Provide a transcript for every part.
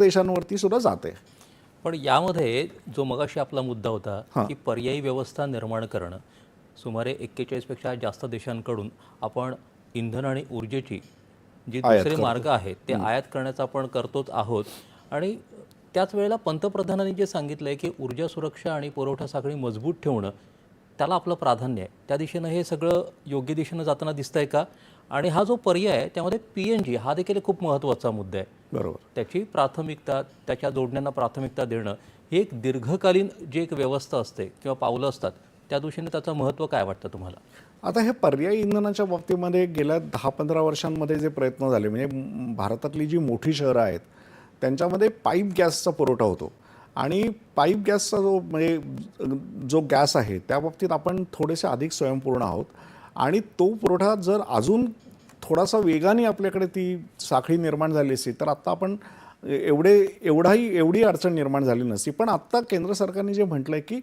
देशांवरती सुद्धा जाते. पण यामध्ये जो मगाशी आपला मुद्दा होता हां. की पर्यायी व्यवस्था निर्माण करणं, सुमारे 41 पेक्षा जास्त देशांकडून आपण इंधन आणि ऊर्जेची जी आयात दुसरे करतो. मार्ग आहेत ते आयात करण्याचा आपण करतोच आहोत. आणि त्याच वेळेला पंतप्रधानांनी जे सांगितलं आहे की ऊर्जा सुरक्षा आणि पुरवठा साखळी मजबूत ठेवणं त्याला आपलं प्राधान्य आहे, त्या दिशेनं हे सगळं योग्य दिशेनं जाताना दिसतंय का? आणि हा जो पर्याय आहे त्यामध्ये PNG हा देखील एक खूप महत्त्वाचा मुद्दा आहे. बरोबर. त्याची प्राथमिकता, त्याच्या जोडण्यांना प्राथमिकता देणं ही एक दीर्घकालीन जी एक व्यवस्था असते किंवा पावलं असतात, त्या दृष्टीने त्याचं महत्त्व काय वाटतं तुम्हाला? आता हे पर्यायी इंधनाच्या बाबतीमध्ये गेल्या 10-15 वर्षांमध्ये जे प्रयत्न झाले, म्हणजे भारतातली जी मोठी शहरं आहेत त्यांच्यामध्ये पाईप गॅसचा पुरवठा होतो आणि पाईप गॅसचा जो गॅस आहे त्या बाबतीत आपण थोडेसे अधिक स्वयंपूर्ण आहोत आणि तो पुरवठा जर अजून थोडासा वेगाने आपल्याकडे ती साखळी निर्माण झाली असती तर आत्ता आपण एवढी अडचण निर्माण झाली नसती. पण आत्ता केंद्र सरकारने जे म्हटलं आहे की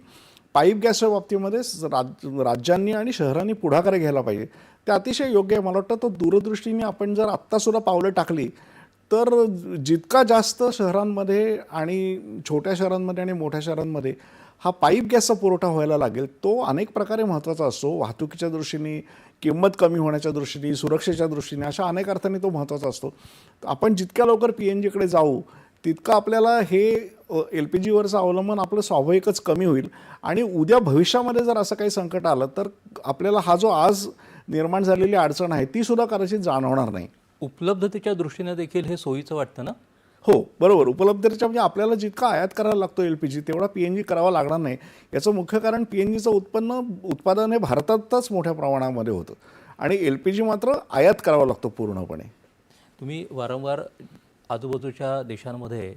पाईप गॅसच्या बाबतीमध्ये राज्यांनी आणि शहरांनी पुढाकार घ्यायला पाहिजे, ते अतिशय योग्य आहे. मला वाटतं तो दूरदृष्टीने आपण जर आत्तासुद्धा पावलं टाकली तर जितका जास्त शहरांमध्ये आणि छोट्या शहरांमध्ये आणि मोठ्या शहरांमध्ये हा पाईप गॅसचा पुरवठा व्हायला लागेल, तो अनेक प्रकारे महत्त्वाचा असतो. वाहतुकीच्या दृष्टीने, किंमत कमी होण्याच्या दृष्टीने, सुरक्षेच्या दृष्टीने, अशा अनेक अर्थाने तो महत्त्वाचा असतो. आपण जितक्या लवकर PNGकडे जाऊ तितकं आपल्याला हे LPGवरचं अवलंबन आपलं स्वाभाविकच कमी होईल आणि उद्या भविष्यामध्ये जर असं काही संकट आलं तर आपल्याला हा जो आज निर्माण झालेली अडचण आहे ती सुद्धा कदाचित जाणवणार नाही. उपलब्धतेच्या दृष्टीने देखील हे सोयीचं वाटतं ना? हो, बरोबर. उपलब्धतेच्या म्हणजे आपल्याला जितका आयात करायला लागतो LPG तेवढा PNG करावा लागणार नाही. याचं मुख्य कारण PNGचं उत्पादन हे भारतातच मोठ्या प्रमाणामध्ये होतं आणि LPG मात्र आयात करावा लागतो पूर्णपणे. तुम्ही वारंवार आजूबाजूच्या देशांमध्ये